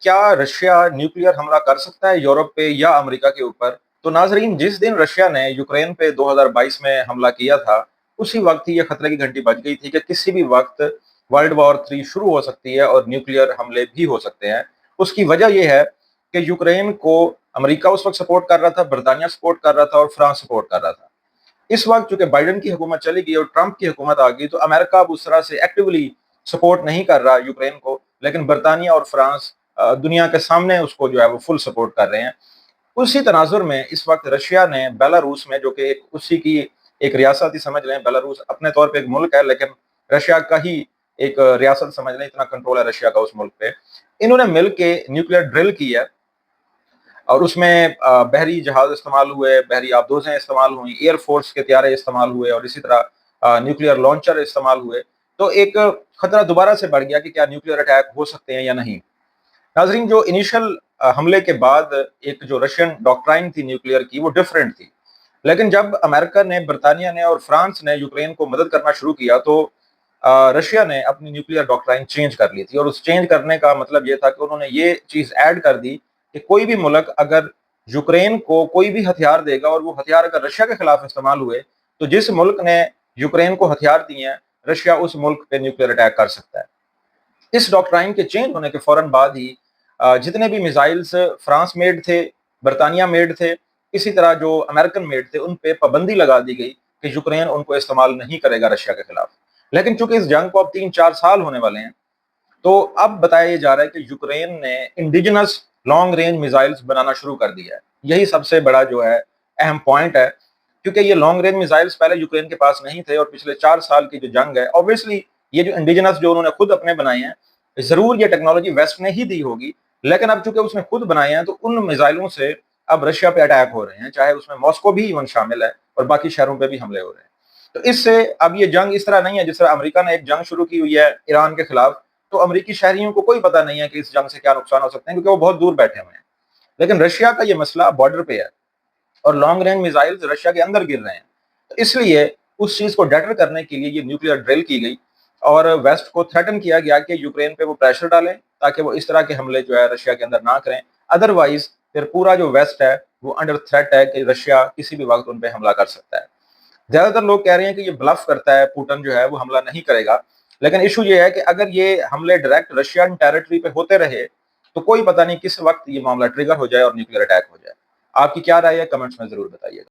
क्या Russia nuclear हमला कर सकता है यूरोप पे या अमेरिका के ऊपर? तो नाज़रीन, जिस दिन रशिया ने यूक्रेन पे 2022 में हमला किया था, उसी वक़्त ही ये खतरे की घंटी बज गई थी कि किसी भी वक़्त वर्ल्ड वॉर 3 शुरू हो सकती है और न्यूक्लियर हमले भी हो सकते हैं। उसकी वजह ये है कि यूक्रेन को अमेरिका उस वक़्त सपोर्ट कर रहा था, ब्रिटेनिया सपोर्ट कर रहा था और फ्रांस सपोर्ट कर रहा था। इस वक़्त चूँकि बाइडेन की हुकूमत चली गई और ट्रंप की हुकूमत आ गई, तो अमेरिका अब उस तरह से एक्टिवली सपोर्ट नहीं कर रहा यूक्रेन को, लेकिन ब्रिटानिया और फ्रांस दुनिया के सामने उसको जो है वो फुल सपोर्ट कर रहे हैं। उसी तनाजुर में इस वक़्त रशिया ने बेलारूस में, जो कि एक उसी की एक रियासत ही समझ लें, बेलारूस अपने तौर पे एक मुल्क है, लेकिन रशिया का ही एक रियासत समझ लें, इतना कंट्रोल है रशिया का उस मुल्क पे। इन्होंने मिल के न्यूक्लियर ड्रिल की है और उसमें बहरी जहाज़ इस्तेमाल हुए, बहरी आबदोज़ें इस्तेमाल हुई, एयर फ़ोर्स के त्यारे इस्तेमाल हुए और इसी तरह न्यूक्लियर लॉन्चर इस्तेमाल हुए। तो एक खतरा दोबारा से बढ़ गया कि क्या न्यूक्लियर अटैक हो सकते हैं या नहीं। नाज़रीन, जो इनिशियल हमले के बाद एक जो रशियन डॉक्ट्राइन थी न्यूक्लियर की, वो डिफरेंट थी। लेकिन जब अमेरिका ने, ब्रिटानिया ने और फ्रांस ने यूक्रेन को मदद करना शुरू किया, तो रशिया ने अपनी न्यूक्लियर डॉक्ट्राइन चेंज कर ली थी और उस चेंज करने का मतलब ये था कि उन्होंने ये चीज़ ऐड कर दी कि कोई भी मुल्क अगर यूक्रेन को कोई भी हथियार देगा और वो हथियार अगर रशिया के खिलाफ इस्तेमाल हुए, तो जिस मुल्क ने यूक्रेन को हथियार दिए हैं, रशिया उस मुल्क पे न्यूक्लियर अटैक कर सकता है। इस डॉक्ट्राइन के चेंज होने के फौरन बाद ही जितने भी मिसाइल्स फ्रांस मेड थे, बर्तानिया मेड थे, इसी तरह जो अमेरिकन मेड थे, उन पे पाबंदी लगा दी गई कि यूक्रेन उनको इस्तेमाल नहीं करेगा रशिया के खिलाफ। लेकिन चूंकि इस जंग को अब 3-4 साल होने वाले हैं, तो अब बताया जा रहा है कि यूक्रेन ने इंडिजिनस लॉन्ग रेंज मिसाइल्स बनाना शुरू कर दिया है। यही सबसे बड़ा जो है अहम पॉइंट है, क्योंकि ये लॉन्ग रेंज मिसाइल्स पहले यूक्रेन के पास नहीं थे और पिछले 4 साल की जो जंग है, ऑब्वियसली ये जो इंडिजिनस जो उन्होंने खुद अपने बनाए हैं, ज़रूर ये टेक्नोलॉजी वेस्ट ने ही दी होगी, लेकिन अब चूंकि उसने खुद बनाए हैं, तो उन मिसाइलों से अब रशिया पे अटैक हो रहे हैं, चाहे उसमें मॉस्को भी इवन शामिल है और बाकी शहरों पे भी हमले हो रहे हैं। तो इससे अब ये जंग इस तरह नहीं है जिस तरह अमेरिका ने एक जंग शुरू की हुई है ईरान के खिलाफ, तो अमेरिकी शहरियों को कोई पता नहीं है कि इस जंग से क्या नुकसान हो सकते हैं, क्योंकि वो बहुत दूर बैठे हुए हैं। लेकिन रशिया का ये मसला बॉर्डर पे है और लॉन्ग रेंज मिसाइल्स रशिया के अंदर गिर रहे हैं। तो इसलिए उस चीज को डेटर करने के लिए ये न्यूक्लियर ड्रिल की गई और वेस्ट को थ्रेटन किया गया कि यूक्रेन पे वो प्रेशर डालें ताकि वो इस तरह के हमले जो है रशिया के अंदर ना करें। अदरवाइज फिर पूरा जो वेस्ट है वो अंडर थ्रेट है कि रशिया किसी भी वक्त उन पे हमला कर सकता है। ज्यादातर लोग कह रहे हैं कि ये ब्लफ करता है, पुतिन जो है वो हमला नहीं करेगा। लेकिन इशू ये है कि अगर ये हमले डायरेक्ट रशियन टेरिटरी पे होते रहे, तो कोई पता नहीं किस वक्त ये मामला ट्रिगर हो जाए और न्यूक्लियर अटैक हो जाए। आपकी क्या राय है, कमेंट्स में जरूर बताइएगा।